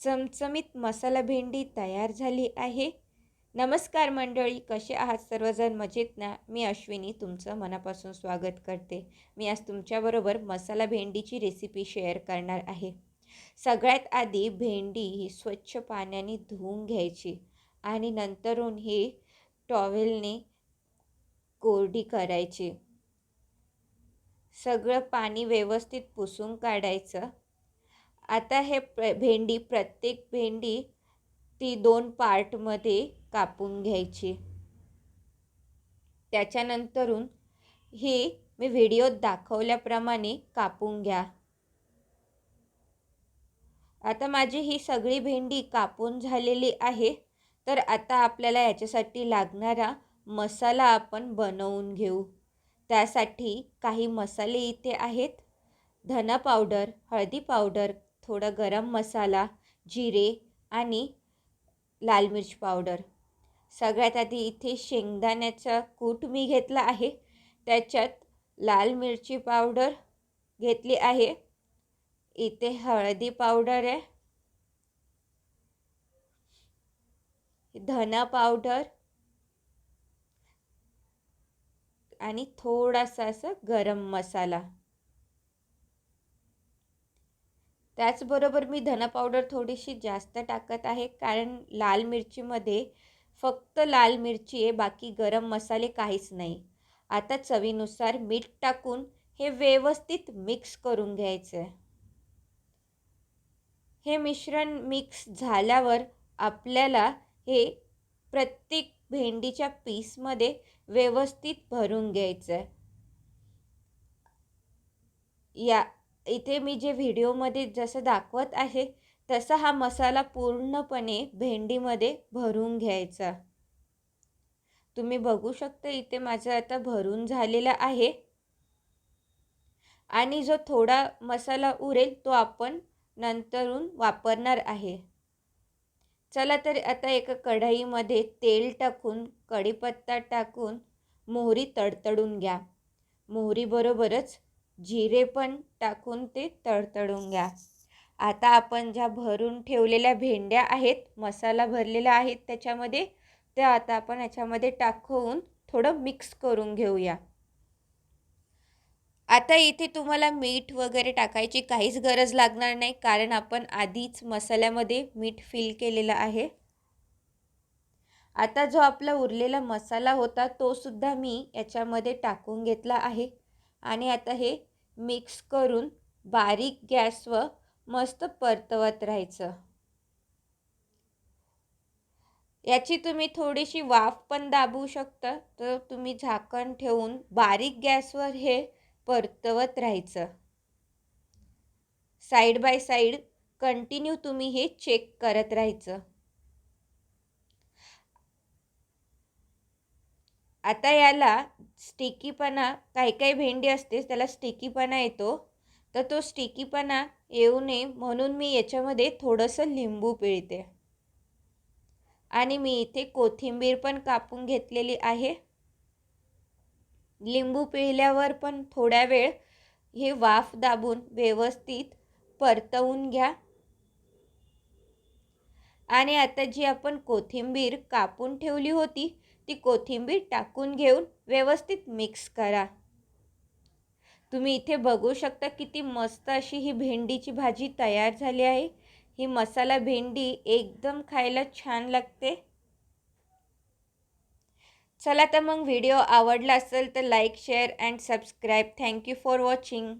चमचमीत मसाला भेंडी तयार झाली आहे. नमस्कार मंडळी, कसे आहात सर्वजण? मजेत ना? मी अश्विनी तुमचं मनापासून स्वागत करते. मी आज तुमच्याबरोबर मसाला भेंडीची रेसिपी शेअर करणार आहे. सगळ्यात आधी भेंडी ही स्वच्छ पाण्याने धुवून घ्यायची आणि नंतरून ही टॉवेलने कोरडी करायची. सगळं पाणी व्यवस्थित पुसून काढायचं. आता हे भेंडी, प्रत्येक भेंडी ती 2 पार्टमध्ये कापून घ्यायची. त्याच्यानंतरून ही मी व्हिडिओत दाखवल्याप्रमाणे कापून घ्या. आता माझी ही सगळी भेंडी कापून झालेली आहे. तर आता आपल्याला याच्यासाठी लागणारा मसाला आपण बनवून घेऊ. त्यासाठी काही मसाले इथे आहेत. धना पावडर, हळदी पावडर, थोडा गरम मसाला, जिरे आणि लाल मिर्च पावडर. सगळ्यात आधी इथे शेंगदाण्याचा कूट मी घेतला आहे. त्याच्यात लाल मिरची पावडर घेतली आहे. इथे हळदी पावडर आहे, धना पावडर आणि थोडासा असा गरम मसाला. त्याचबरोबर मी धना पावडर थोडीशी जास्त टाकत आहे, कारण लाल मिरचीमध्ये फक्त लाल मिरची आहे, बाकी गरम मसाले काहीच नाही. आता चवीनुसार मीठ टाकून हे व्यवस्थित मिक्स करून घ्यायचं आहे. हे मिश्रण मिक्स झाल्यावर आपल्याला हे प्रत्येक भेंडीच्या पीसमध्ये व्यवस्थित भरून घ्यायचं आहे. इथे मी जे व्हिडिओमध्ये जसं दाखवत आहे तसा हा मसाला पूर्णपणे भेंडीमध्ये भरून घ्यायचा. तुम्ही बघू शकता इथे माझं आता भरून झालेला आहे. आणि जो थोडा मसाला उरेल तो आपण नंतरून वापरणार आहे. चला तर आता एका कढईमध्ये तेल टाकून, कढीपत्ता टाकून मोहरी तडतडून घ्या. मोहरीबरोबरच जिरे पण टाकून ते तडतडून घ्या. आता आपण ज्या भरून ठेवलेल्या भेंड्या आहेत, मसाला भरलेला आहे त्याच्यामध्ये, त्या आता आपण याच्यामध्ये टाकून थोडं मिक्स करून घेऊया. आता इथे तुम्हाला मीठ वगैरे टाकायची काहीच गरज लागणार नाही, कारण आपण आधीच मसाल्यामध्ये मीठ फिल केलेलं आहे. आता जो आपला उरलेला मसाला होता तो सुद्धा मी याच्यामध्ये टाकून घेतला आहे आणि आता हे मिक्स करून बारीक गॅसवर मस्त परतवत राहायचं. याची तुम्ही थोडीशी वाफ पण दाबू शकता, तर तुम्ही झाकण ठेवून बारीक गॅसवर हे परतवत राहायचं. साईड बाय साईड कंटिन्यू तुम्ही हे चेक करत राहायचं. आता याला स्टिकीपणा, काही काही भेंडी असते त्याला स्टिकीपणा येतो, तर तो स्टिकीपणा येऊ नये म्हणून मी याच्यामध्ये थोडंसं लिंबू पिळते. आणि मी इथे कोथिंबीर पण कापून घेतलेली आहे. लिंबू पिळल्यावर पण थोड्या वेळ हे वाफ दाबून व्यवस्थित परतवून घ्या. आणि आता जी आपण कोथिंबीर कापून ठेवली होती ती कोथिंबीर टाकून घेऊन व्यवस्थित मिक्स करा. तुम्ही इथे बघू शकता किती मस्त अशी ही भेंडीची भाजी तयार झाली आहे. ही मसाला भेंडी एकदम खायला छान लागते. चला तर मग व्हिडिओ आवडला असेल तर like, share and subscribe. Thank you for watching.